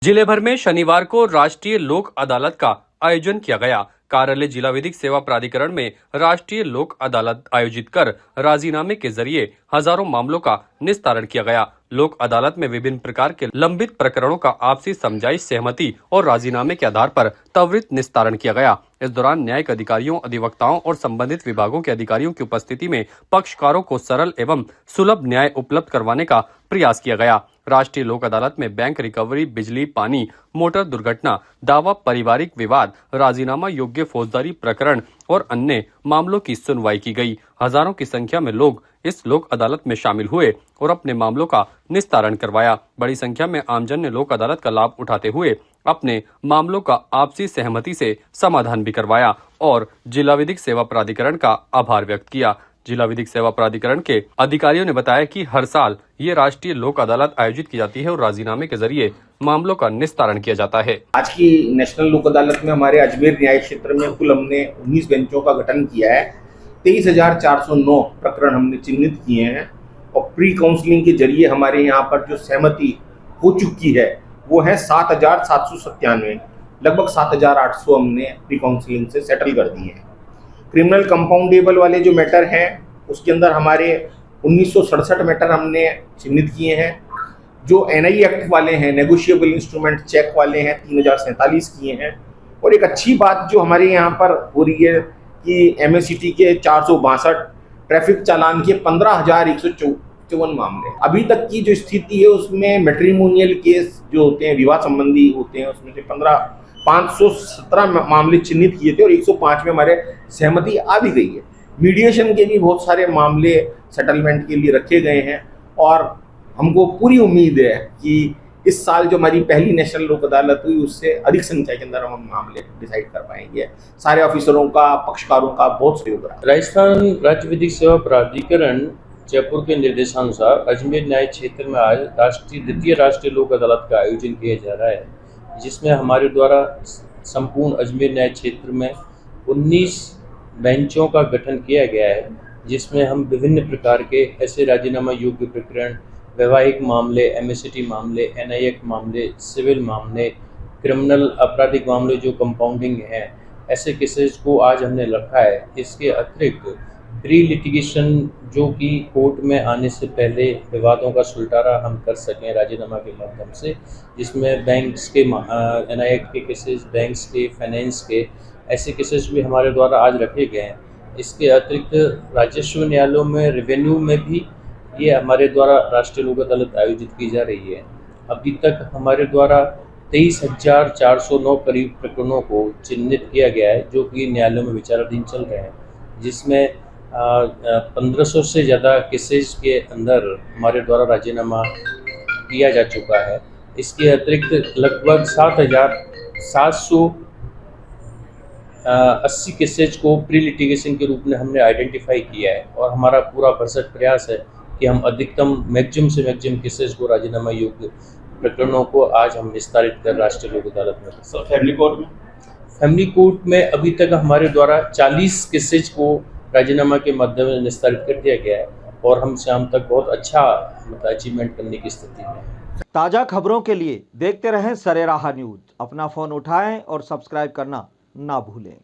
जिले भर में शनिवार को राष्ट्रीय लोक अदालत का आयोजन किया गया। कार्यालय जिला विधिक सेवा प्राधिकरण में राष्ट्रीय लोक अदालत आयोजित कर राजीनामे के जरिए हजारों मामलों का निस्तारण किया गया। लोक अदालत में विभिन्न प्रकार के लंबित प्रकरणों का आपसी समझाइश, सहमति और राजीनामे के आधार पर त्वरित निस्तारण किया गया। इस दौरान न्यायिक अधिकारियों, अधिवक्ताओं और संबंधित विभागों के अधिकारियों की उपस्थिति में पक्षकारों को सरल एवं सुलभ न्याय उपलब्ध करवाने का प्रयास किया गया। राष्ट्रीय लोक अदालत में बैंक रिकवरी, बिजली, पानी, मोटर दुर्घटना, दावा, पारिवारिक विवाद, राजीनामा योग्य फौजदारी प्रकरण और अन्य मामलों की सुनवाई की गई। हजारों की संख्या में लोग इस लोक अदालत में शामिल हुए और अपने मामलों का निस्तारण करवाया। बड़ी संख्या में आमजन ने लोक अदालत का लाभ उठाते हुए अपने मामलों का आपसी सहमति से समाधान भी करवाया और जिला विधिक सेवा प्राधिकरण का आभार व्यक्त किया। जिला विधिक सेवा प्राधिकरण के अधिकारियों ने बताया कि हर साल ये राष्ट्रीय लोक अदालत आयोजित की जाती है और राजीनामे के जरिए मामलों का निस्तारण किया जाता है। आज की नेशनल लोक अदालत में हमारे अजमेर न्याय क्षेत्र में कुल हमने 19 बेंचों का गठन किया है। 23,409 प्रकरण हमने चिन्हित किए हैं और प्री काउंसलिंग के जरिए हमारे यहाँ पर जो सहमति हो चुकी है वो है 7,797। लगभग 7,800 हमने प्री काउंसलिंग से सेटल कर दिए हैं। क्रिमिनल कंपाउंडेबल वाले जो मैटर हैं उसके अंदर हमारे 1967 मैटर हमने चिन्हित किए हैं। जो एनआई एक्ट वाले हैं, नेगोशिएबल इंस्ट्रूमेंट चेक वाले हैं, 3,047 किए हैं। और एक अच्छी बात जो हमारे यहाँ पर हो रही है कि एमएससीटी के 462, ट्रैफिक चालान के 15,154 मामले। अभी तक की जो स्थिति है उसमें मैट्रिमोनियल केस जो होते हैं, विवाह संबंधी होते हैं, उसमें से 517 मामले चिन्हित किए थे और 105 में हमारे सहमति आ भी गई है। मीडिएशन के भी बहुत सारे मामले सेटलमेंट के लिए रखे गए हैं और हमको पूरी उम्मीद है कि इस साल जो हमारी पहली नेशनल लोक अदालत हुई उससे अधिक संख्या के अंदर हम मामले डिसाइड कर पाएंगे। सारे ऑफिसरों का, पक्षकारों का बहुत सहयोग रहा। राजस्थान राज्य विधिक सेवा प्राधिकरण जयपुर के निर्देशानुसार अजमेर न्याय क्षेत्र में आज द्वितीय राष्ट्रीय लोक अदालत का आयोजन किया जा रहा है, जिसमें हमारे द्वारा संपूर्ण अजमेर न्याय क्षेत्र में 19 बेंचों का गठन किया गया है, जिसमें हम विभिन्न प्रकार के ऐसे राजीनामा योग्य प्रकरण, वैवाहिक मामले, एमएससीटी मामले, एनआई एक्ट मामले, सिविल मामले, क्रिमिनल आपराधिक मामले जो कंपाउंडिंग हैं, ऐसे केसेस को आज हमने रखा है। इसके अतिरिक्त प्री लिटिगेशन जो कि कोर्ट में आने से पहले विवादों का सुलटारा हम कर सकें राजीनामा के माध्यम से, जिसमें बैंक्स के एनआई एक्ट के केसेस, बैंक्स के, फाइनेंस के, ऐसे केसेस भी हमारे द्वारा आज रखे गए हैं। इसके अतिरिक्त राजस्व न्यायालयों में, रेवेन्यू में भी ये हमारे द्वारा राष्ट्रीय लोक अदालत आयोजित की जा रही है। अभी तक हमारे द्वारा 23,409 करीब प्रकरणों को चिन्हित किया गया है जो कि न्यायालयों में विचाराधीन चल रहे हैं, जिसमें 1500 से ज़्यादा केसेस के अंदर हमारे द्वारा राजीनामा किया जा चुका है। इसके अतिरिक्त लगभग 7,780 केसेज को प्री लिटिगेशन के रूप में हमने आइडेंटिफाई किया है और हमारा पूरा भरसक प्रयास है कि हम अधिकतम मैक्सिमम से मैक्सिमम केसेज को, राजीनामा योग्य प्रकरणों को आज हम निस्तारित कर राष्ट्रीय लोक अदालत में। फैमिली कोर्ट में अभी तक हमारे द्वारा 40 केसेज को राजीनामा के माध्यम से निस्तारित कर दिया गया है और हम शाम तक बहुत अच्छा अचीवमेंट करने की स्थिति में हैं। ताज़ा खबरों के लिए देखते रहें सरेराह न्यूज़। अपना फ़ोन उठाएं और सब्सक्राइब करना ना भूलें।